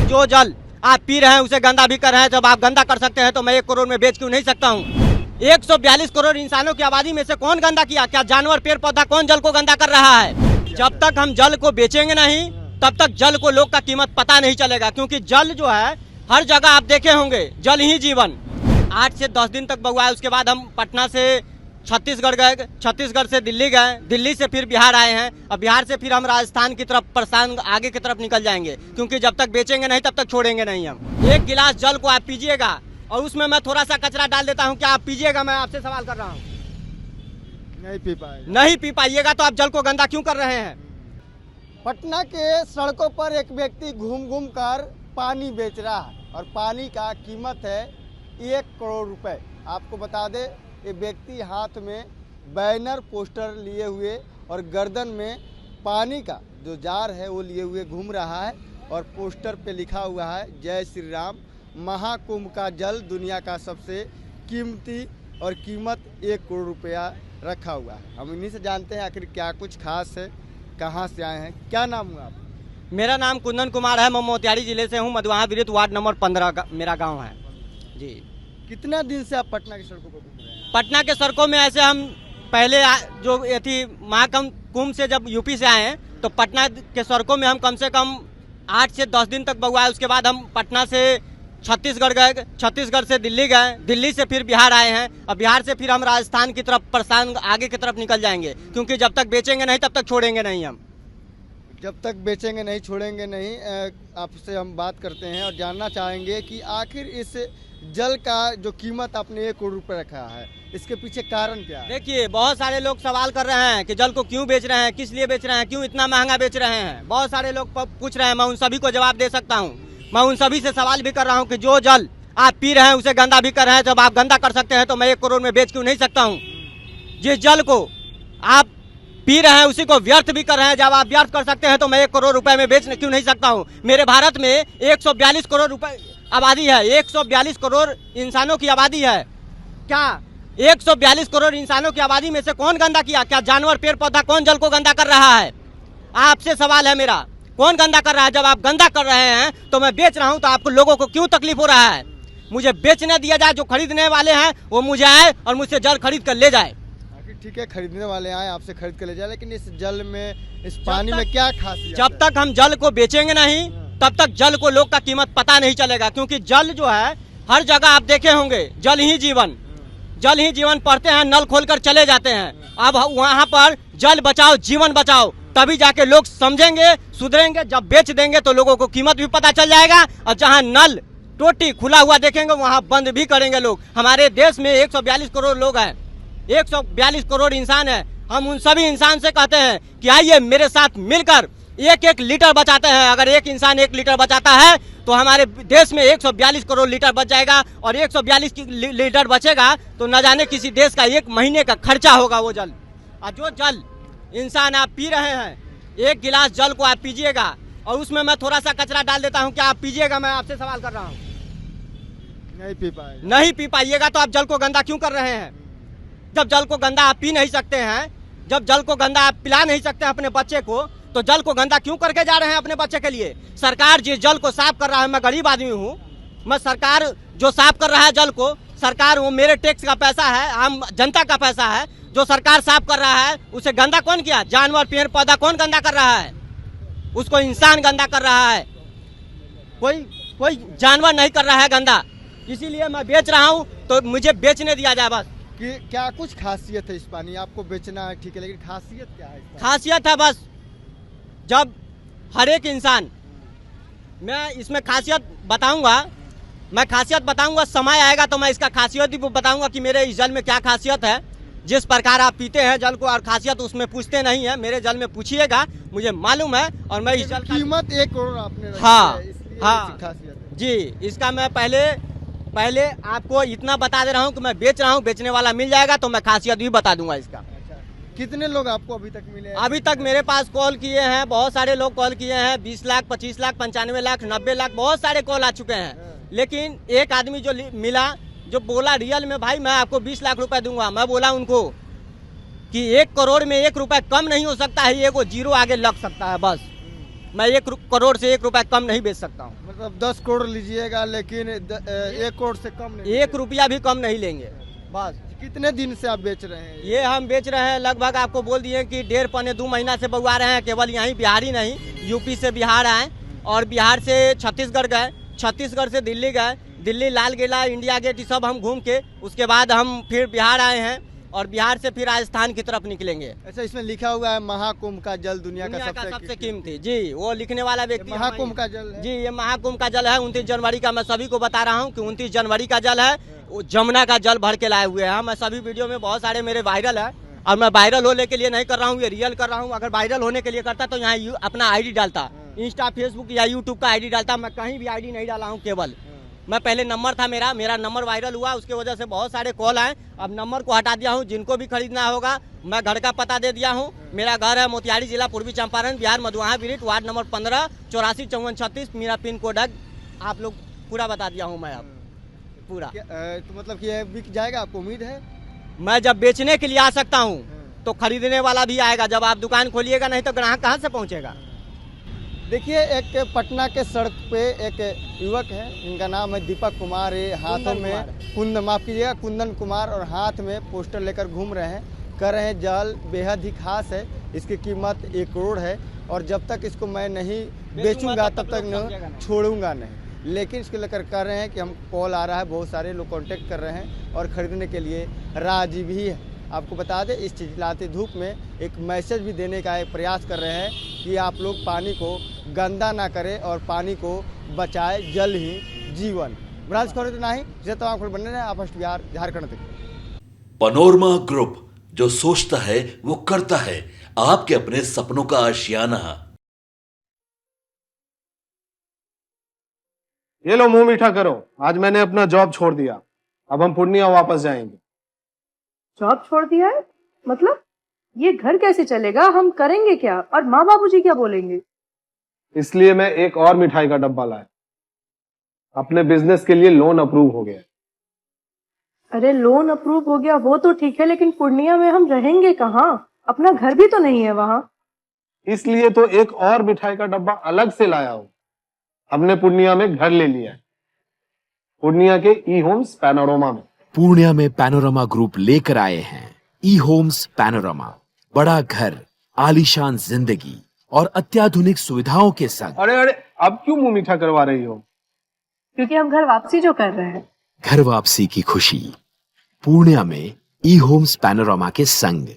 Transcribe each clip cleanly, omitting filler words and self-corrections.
जो जल आप पी रहे हैं उसे गंदा भी कर रहे हैं। जब आप गंदा कर सकते हैं तो मैं 1 करोड़ में बेच क्यों नहीं सकता हूँ? 142 करोड़ इंसानों की आबादी में से कौन गंदा किया? क्या जानवर, पेड़ पौधा, कौन जल को गंदा कर रहा है? जब तक हम जल को बेचेंगे नहीं तब तक जल को लोग का कीमत पता नहीं चलेगा, क्योंकि जल जो है हर जगह आप देखे होंगे, जल ही जीवन। 8 से 10 दिन तक बगुआ है। उसके बाद हम पटना से छत्तीसगढ़ गए, छत्तीसगढ़ से दिल्ली गए, दिल्ली से फिर बिहार आए हैं, और बिहार से फिर हम राजस्थान की तरफ, प्रस्थान आगे की तरफ निकल जाएंगे, क्योंकि जब तक बेचेंगे नहीं तब तक छोड़ेंगे नहीं हम। 1 गिलास जल को आप पीजिएगा और उसमें मैं थोड़ा सा कचरा डाल देता हूँ, क्या आप पीजिएगा? मैं आपसे सवाल कर रहा हूँ। नहीं पी पाएगा। नहीं पी पाइएगा तो आप जल को गंदा क्यों कर रहे हैं? पटना के सड़कों पर एक व्यक्ति घूम घूम कर पानी बेच रहा है और पानी का कीमत है 1 करोड़ रुपए। आपको बता दें, ये व्यक्ति हाथ में बैनर पोस्टर लिए हुए और गर्दन में पानी का जो जार है वो लिए हुए घूम रहा है, और पोस्टर पे लिखा हुआ है जय श्री राम, महाकुंभ का जल दुनिया का सबसे कीमती, और कीमत 1 करोड़ रुपया रखा हुआ है। हम इन्हीं से जानते हैं आखिर क्या कुछ खास है, कहाँ से आए हैं, क्या नाम हुआ आप? मेरा नाम कुंदन कुमार है, मैं मोतिहारी जिले से हूँ, मधुआ विरुद्ध वार्ड नंबर 15 का मेरा गांव है जी। कितना दिन से आप पटना की सड़कों पर घूम रहे हैं? पटना के सड़कों में ऐसे हम पहले जो ये थी महाकुंभ से जब यूपी से आए हैं तो पटना के सड़कों में हम कम से कम 8 से 10 दिन तक बगुआ है। उसके बाद हम पटना से छत्तीसगढ़ गए, छत्तीसगढ़ से दिल्ली गए, दिल्ली से फिर बिहार आए हैं, और बिहार से फिर हम राजस्थान की तरफ, प्रस्थान आगे की तरफ निकल जाएंगे, क्योंकि जब तक बेचेंगे नहीं तब तक छोड़ेंगे नहीं हम। जब तक बेचेंगे नहीं, छोड़ेंगे नहीं। आपसे हम बात करते हैं और जानना चाहेंगे कि आखिर इस जल का जो कीमत आपने 1 करोड़ रुपए रखा है, इसके पीछे कारण क्या है? देखिए, बहुत सारे लोग सवाल कर रहे हैं कि जल को क्यों बेच रहे हैं, किस लिए बेच रहे हैं, क्यों इतना महंगा बेच रहे हैं। बहुत सारे लोग पूछ रहे हैं, मैं उन सभी को जवाब दे सकता हूँ। मैं उन सभी से सवाल भी कर रहा हूँ कि जो जल आप पी रहे हैं उसे गंदा भी कर रहे हैं। जब आप गंदा कर सकते हैं तो मैं 1 करोड़ में बेच क्यों नहीं सकता हूँ? जिस जल को आप पी रहे हैं उसी को व्यर्थ भी कर रहे हैं। जब आप व्यर्थ कर सकते हैं तो मैं 1 करोड़ रुपए में बेच क्यों नहीं सकता हूँ? मेरे भारत में 142 करोड़ रुपए आबादी है, 142 करोड़ इंसानों की आबादी है। क्या 142 करोड़ इंसानों की आबादी में से कौन गंदा किया? क्या जानवर, पेड़ पौधा, कौन जल को गंदा कर रहा है? आपसे सवाल है मेरा, कौन गंदा कर रहा है? जब आप गंदा कर रहे हैं तो मैं बेच रहा हूं, तो आपको लोगों को क्यों तकलीफ हो रहा है? मुझे बेचने दिया जाए, जो खरीदने वाले हैं वो मुझे आए और मुझसे जल खरीद कर ले जाए। ठीक है, खरीदने वाले आए, आपसे खरीद कर ले जाए, लेकिन इस जल में, इस पानी में क्या खासियत? जब तक हम जल को बेचेंगे नहीं तब तक जल को लोग का कीमत पता नहीं चलेगा, क्योंकि जल जो है हर जगह आप देखे होंगे, जल ही जीवन। जल ही जीवन पढ़ते हैं, नल खोलकर चले जाते हैं। अब वहाँ पर जल बचाओ जीवन बचाओ, तभी जाके लोग समझेंगे, सुधरेंगे। जब बेच देंगे तो लोगों को कीमत भी पता चल जाएगा, और जहाँ नल टोटी खुला हुआ देखेंगे वहाँ बंद भी करेंगे लोग। हमारे देश में 142 करोड़ लोग हैं, 142 करोड़ इंसान है। हम उन सभी इंसान से कहते हैं कि आइए मेरे साथ मिलकर 1-1 लीटर बचाते हैं। अगर एक इंसान 1 लीटर बचाता है तो हमारे देश में 142 करोड़ लीटर बच जाएगा, और 142 लीटर बचेगा तो न जाने किसी देश का 1 महीने का खर्चा होगा वो जल। और जो जल इंसान आप पी रहे हैं, 1 गिलास जल को आप पीजिएगा और उसमें मैं थोड़ा सा कचरा डाल देता हूँ, क्या आप पीजिएगा? मैं आपसे सवाल कर रहा हूँ। नहीं पी पाएगा। नहीं पी पाइएगा तो आप जल को गंदा क्यों कर रहे हैं? जब जल को गंदा आप पी नहीं सकते हैं, जब जल को गंदा आप पिला नहीं सकते हैं अपने बच्चे को, तो जल को गंदा क्यों करके जा रहे हैं अपने बच्चे के लिए? सरकार जिस जल को साफ कर रहा है, मैं गरीब आदमी हूँ, मैं सरकार जो साफ कर रहा है जल को, सरकार वो मेरे टैक्स का पैसा है, आम जनता का पैसा है, जो सरकार साफ कर रहा है उसे गंदा कौन किया? जानवर, पेड़ पौधा कौन गंदा कर रहा है? उसको इंसान गंदा कर रहा है, कोई जानवर नहीं कर रहा है गंदा। इसीलिए मैं बेच रहा हूँ, तो मुझे बेचने दिया जाए बस। कि क्या कुछ खासियत है इस पानी? आपको बेचना है ठीक है, लेकिन खासियत क्या है? खासियत है बस, जब हर एक इंसान, मैं इसमें खासियत बताऊंगा, मैं खासियत बताऊंगा, समय आएगा तो मैं इसका खासियत भी बताऊंगा कि मेरे इस जल में क्या खासियत है। जिस प्रकार आप पीते हैं जल को और खासियत उसमें पूछते नहीं है, मेरे जल में पूछिएगा, मुझे मालूम है। और मैं इस जल की कीमत 1 करोड़ आपने रखी हाँ है, इसलिए हाँ खासियत है। जी, इसका मैं पहले आपको इतना बता दे रहा हूँ कि मैं बेच रहा हूँ, बेचने वाला मिल जाएगा तो मैं खासियत भी बता दूंगा इसका। अच्छा, कितने लोग आपको अभी तक मिले हैं? अभी तक मेरे पास कॉल किए हैं, बहुत सारे लोग कॉल किए हैं, 20 लाख, 25 लाख, 95 लाख, 90 लाख, बहुत सारे कॉल आ चुके हैं। लेकिन एक आदमी जो मिला, जो बोला रियल में, भाई मैं आपको 20 लाख रुपए दूंगा, मैं बोला उनको कि 1 करोड़ में 1 रुपए कम नहीं हो सकता है, ये को जीरो आगे लग सकता है बस। मैं 1 करोड़ से 1 रुपया कम नहीं बेच सकता हूँ। मतलब 10 करोड़ लीजिएगा लेकिन 1 करोड़ से कम नहीं। 1 रुपया भी कम नहीं लेंगे बस। कितने दिन से आप बेच रहे हैं? ये हम बेच रहे हैं लगभग आपको बोल दिए कि 1.5-2 महीना से बउआ रहे हैं। केवल यहीं बिहारी नहीं, यूपी से बिहार आए और बिहार से छत्तीसगढ़ गए, छत्तीसगढ़ से दिल्ली गए, दिल्ली लाल किला, इंडिया गेट, ये सब हम घूम के उसके बाद हम फिर बिहार आए हैं और बिहार से फिर राजस्थान की तरफ निकलेंगे। अच्छा, इसमें लिखा हुआ है महाकुंभ का जल दुनिया का सबसे कीमती। जी, वो लिखने वाला व्यक्ति महाकुंभ का जल है। जी, ये महाकुंभ का जल है। 29 जनवरी का मैं सभी को बता रहा हूँ कि 29 जनवरी का जल है। वो जमुना का जल भर के लाए हुए हैं। मैं सभी वीडियो में बहुत सारे मेरे वायरल है और मैं वायरल होने के लिए नहीं कर रहा हूँ, ये रियल कर रहा हूँ। अगर वायरल होने के लिए करता तो यहाँ अपना आईडी डालता, इंस्टा, फेसबुक या यूट्यूब का आईडी डालता। मैं कहीं भी आईडी नहीं डाला हूँ, केवल मैं पहले नंबर था मेरा नंबर वायरल हुआ, उसके वजह से बहुत सारे कॉल आए। अब नंबर को हटा दिया हूँ। जिनको भी खरीदना होगा मैं घर का पता दे दिया हूँ। मेरा घर है मोतिहारी जिला, पूर्वी चंपारण, बिहार, मधुआ ब्रिट, वार्ड नंबर 15, 845436। मेरा पिन कोड है, आप लोग पूरा बता दिया हूँ मैं अब पूरा। तो मतलब कि ये बिक जाएगा, आपको उम्मीद है? मैं जब बेचने के लिए आ सकता हूँ तो खरीदने वाला भी आएगा। जब आप दुकान खोलिएगा नहीं तो ग्राहक कहाँ से पहुँचेगा। देखिए, एक पटना के सड़क पे एक युवक है, इनका नाम है दीपक कुमार। ये हाथों में माफ कीजिएगा, कुंदन कुमार, और हाथ में पोस्टर लेकर घूम रहे हैं। कह रहे हैं जल बेहद ही खास है, इसकी कीमत 1 करोड़ है और जब तक इसको मैं नहीं बेचूंगा तब तक न छोड़ूंगा नहीं। लेकिन इसको लेकर कह रहे हैं कि हम कॉल आ रहा है, बहुत सारे लोग कांटेक्ट कर रहे हैं और ख़रीदने के लिए राजी भी है। आपको बता दें, इस चिलचिलाती धूप में एक मैसेज भी देने का एक प्रयास कर रहे हैं कि आप लोग पानी को गंदा ना करें और पानी को बचाए, जल ही जीवन। ब्रांच खबर इतना ही, जिसे तमाम खबर बनने रहे। आप फर्स्ट बिहार झारखंड तक। पनोरमा ग्रुप, जो सोचता है वो करता है। आपके अपने सपनों का आशियाना। ये लो, मुंह मीठा करो। आज मैंने अपना जॉब छोड़ दिया, अब हम पूर्णिया वापस जाएंगे। जॉब छोड़ दिया है? मतलब ये घर कैसे चलेगा? हम करेंगे क्या? और माँ बाबूजी क्या बोलेंगे? इसलिए मैं एक और मिठाई का डब्बा लाया। अपने बिजनेस के लिए लोन अप्रूव हो गया। अरे लोन अप्रूव हो गया वो तो ठीक है, लेकिन पूर्णिया में हम रहेंगे कहाँ? अपना घर भी तो नहीं है वहाँ। इसलिए तो एक और मिठाई का डब्बा अलग से लाया हूँ। हमने पूर्णिया में घर ले लिया है, पूर्णिया के ई होम्स पैनोरमा में। पूर्णिया में पैनोरमा ग्रुप लेकर आए हैं ई होम्स पैनोरमा। बड़ा घर, आलीशान जिंदगी और अत्याधुनिक सुविधाओं के संग। अरे अब क्यों मुंह मीठा करवा रही हो? क्योंकि हम घर वापसी जो कर रहे हैं। घर वापसी की खुशी पूर्णिया में ई होम्स पैनोरमा के संग।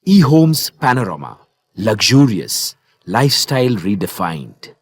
ई Homes Panorama, luxurious lifestyle redefined.